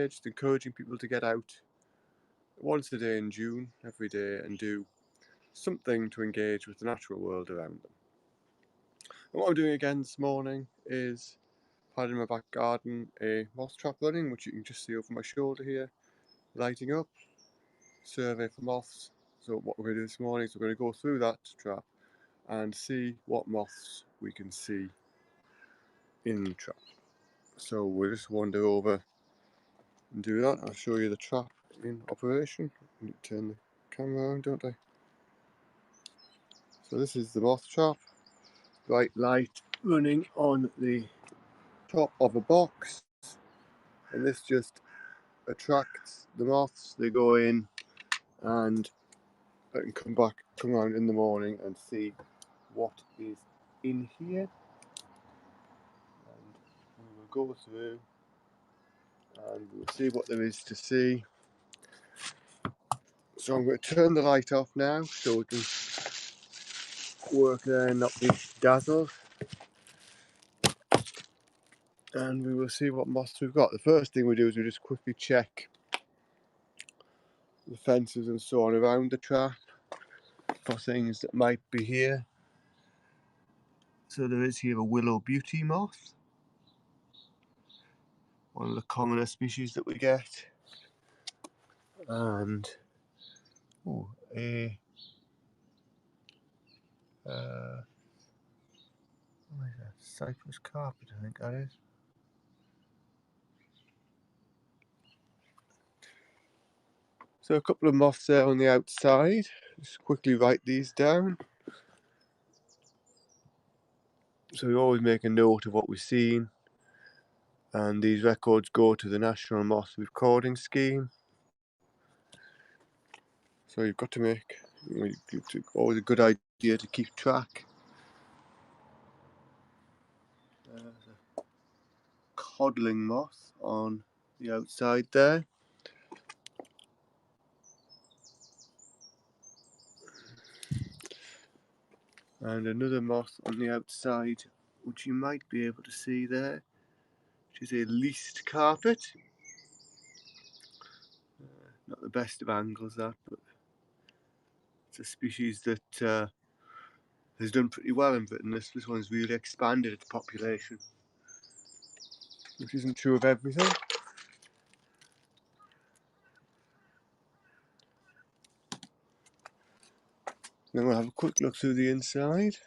just encouraging people to get out once a day in June, every day, and do something to engage with the natural world around them. And what I'm doing again this morning is had in my back garden a moth trap running, which you can just see over my shoulder here, lighting up, survey for moths. So what we're going to do this morning is we're going to go through that trap and see what moths we can see in the trap. So we'll just wander over and do that. I'll show you the trap in operation. I need to turn the camera around, don't I? So this is the moth trap. Bright light running on the top of a box, and this just attracts the moths. They go in and I can come around in the morning and see what is in here. And we will go through and we'll see what there is to see. So I'm going to turn the light off now so we can work there and not be dazzled. And we will see what moths we've got. The first thing we do is we just quickly check the fences and so on around the trap for things that might be here. So there is here a willow beauty moth, one of the commoner species that we get, and a what is that? Cypress carpet, I think that is. So a couple of moths there on the outside. Just quickly write these down. So we always make a note of what we've seen, and these records go to the National Moth Recording Scheme. So you've got to make, it's always a good idea to keep track. There's a codling moth on the outside there. And another moth on the outside, which you might be able to see there, which is a least carpet. Not the best of angles, that, but it's a species that has done pretty well in Britain. This one's really expanded its population, which isn't true of everything. Then we'll have a quick look through the inside.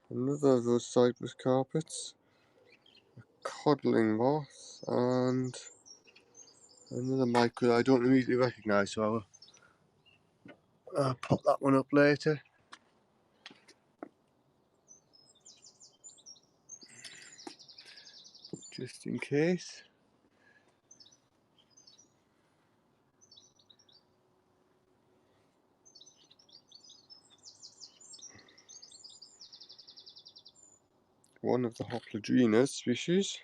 Another of those cypress carpets, a codling moth, and another micro I don't immediately recognise, so I'll pop that one up later. Just in case. One of the Hoplodrina species.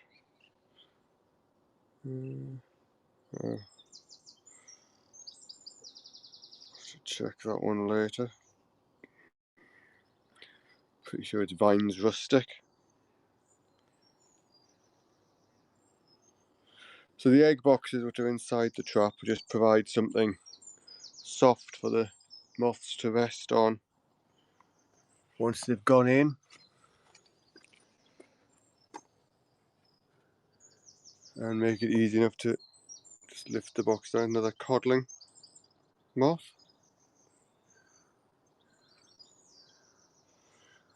Should check that one later. Pretty sure it's Vines rustic. So the egg boxes which are inside the trap just provide something soft for the moths to rest on once they've gone in. And make it easy enough to just lift the box down. Another codling moth.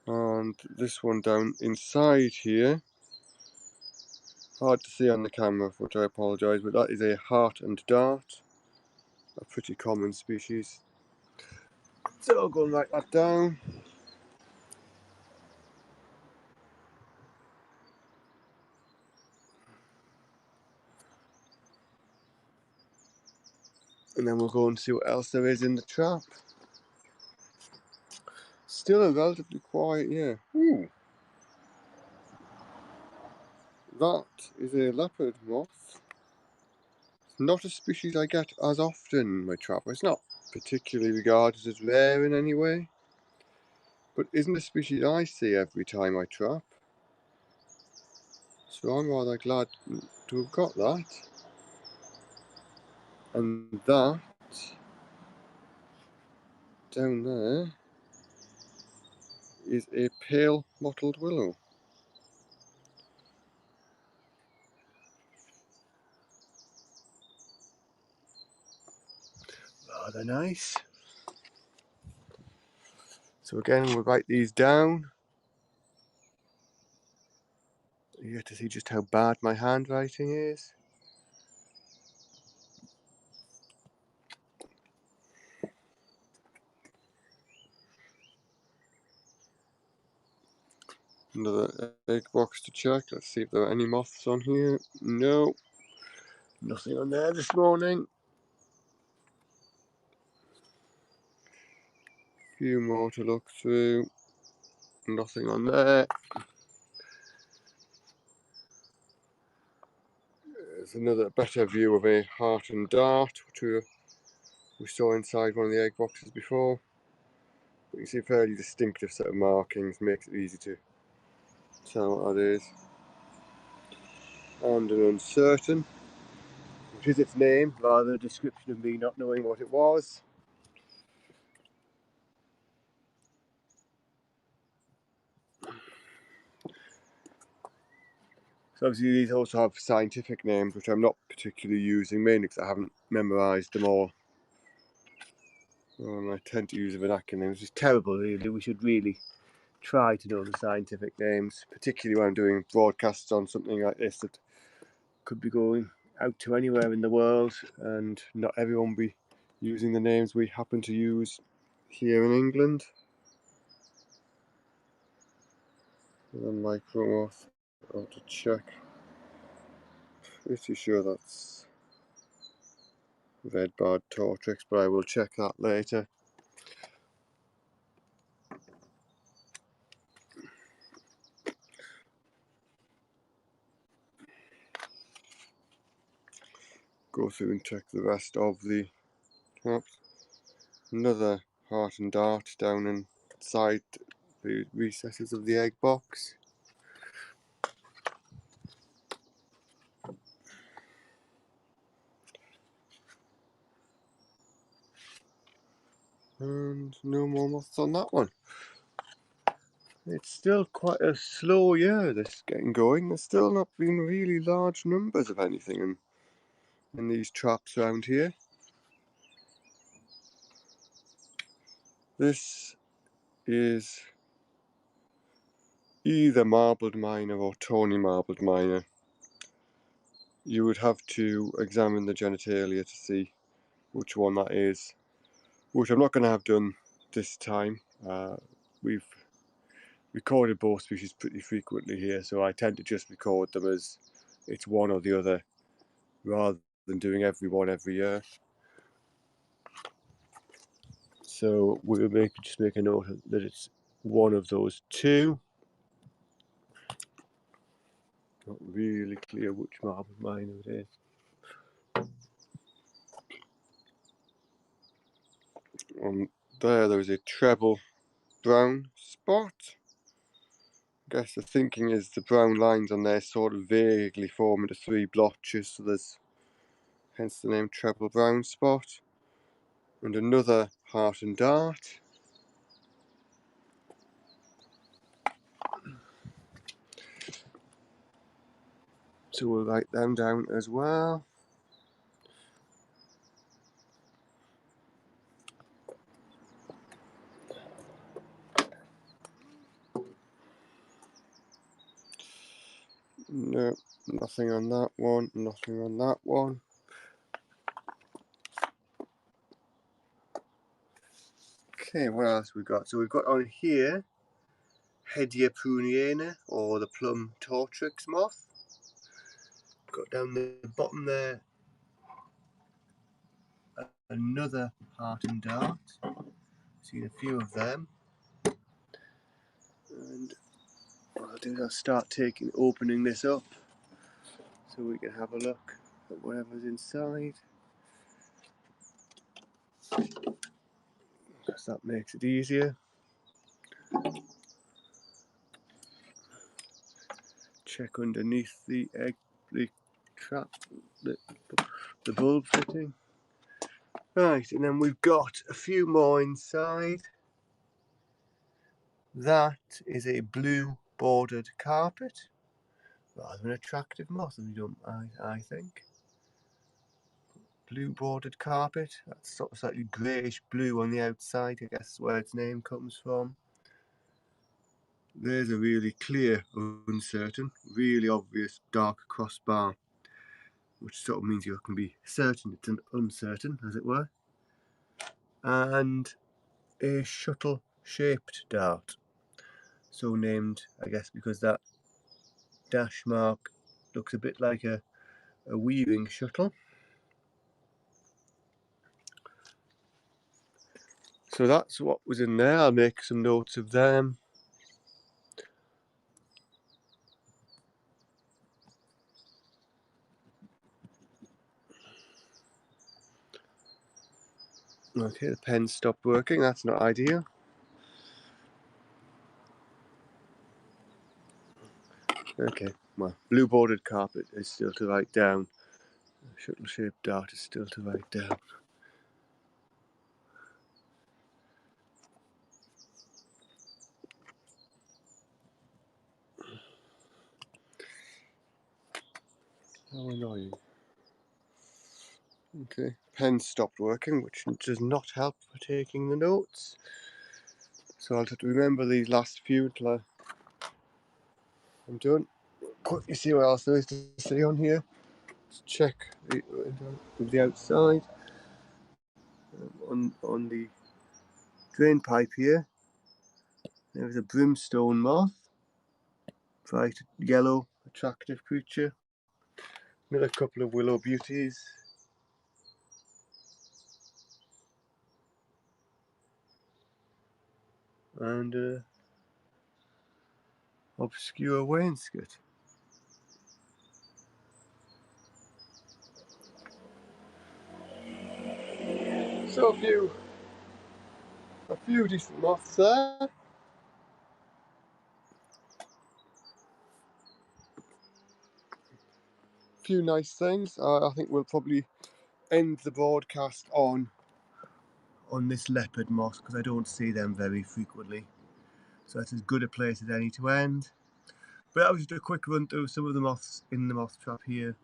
And this one down inside here, hard to see on the camera, for which I apologise, but that is a heart and dart, a pretty common species. So I'll go and write that down. And then we'll go and see what else there is in the trap. Still a relatively quiet year. Ooh. That is a leopard moth. Not a species I get as often in my trap. It's not particularly regarded as rare in any way, but isn't a species I see every time I trap. So I'm rather glad to have got that. And that down there is a pale mottled willow. Rather nice. So again, we'll write these down. You get to see just how bad my handwriting is. Another egg box to check. Let's see if there are any moths on here. No, nothing on there this morning. Few more to look through. Nothing on there. There's another better view of a heart and dart, which we saw inside one of the egg boxes before. But you see a fairly distinctive set of markings, makes it easy to tell what that is. And an uncertain, which is its name, rather a description of me not knowing what it was. So obviously these also have scientific names, which I'm not particularly using, mainly because I haven't memorised them all. I tend to use the vernacular names, which is terrible really. We should really try to know the scientific names, particularly when I'm doing broadcasts on something like this that could be going out to anywhere in the world, and not everyone will be using the names we happen to use here in England. And micromoth, I'll have to check. Pretty sure that's red-barred tortrix, but I will check that later. Go through and check the rest of the traps. Another heart and dart down inside the recesses of the egg box. And no more moths on that one. It's still quite a slow year, this getting going. There's still not been really large numbers of anything in these traps around here. This is either marbled miner or tawny marbled miner. You would have to examine the genitalia to see which one that is, which I'm not going to have done this time. We've recorded both species pretty frequently here, so I tend to just record them as it's one or the other, rather than doing every one every year. So we'll just make a note that it's one of those two. Not really clear which marbled miner it is. There is a treble brown spot. I guess the thinking is the brown lines on there sort of vaguely form into three blotches, so there's hence the name treble brown spot. And another heart and dart. So we'll write them down as well. No, nothing on that one, nothing on that one. Okay, what else we got? So we've got on here Hedia pruniana, or the plum tortrix moth. Got down the bottom there another heart and dart. Seen a few of them. And what I'll do is I'll start opening this up so we can have a look at whatever's inside. Because that makes it easier. check underneath the egg, the trap, the bulb fitting. Right, and then we've got a few more inside. That is a blue bordered carpet. Rather an attractive moth, I think. Blue bordered carpet. That's sort of slightly greyish blue on the outside. I guess where its name comes from. There's a really clear, uncertain, really obvious dark crossbar, which sort of means you can be certain it's an uncertain, as it were. And a shuttle-shaped dart, so named, I guess, because that dash mark looks a bit like a weaving shuttle. So that's what was in there. I'll make some notes of them. Okay, the pen stopped working. That's not ideal. Okay, well, blue bordered carpet is still to write down. Shuttle shaped dart is still to write down. How annoying. Okay, pen stopped working, which does not help for taking the notes. So I'll have to remember these last few until I'm done. Quickly see what else there is to see on here. Let's check the outside. On the drain pipe here, there's a brimstone moth. Bright yellow, attractive creature. Another couple of willow beauties. And obscure wainscot. So a few decent moths there. A few nice things. I think we'll probably end the broadcast on this leopard moth because I don't see them very frequently. So that's as good a place as any to end. But that was just a quick run through some of the moths in the moth trap here.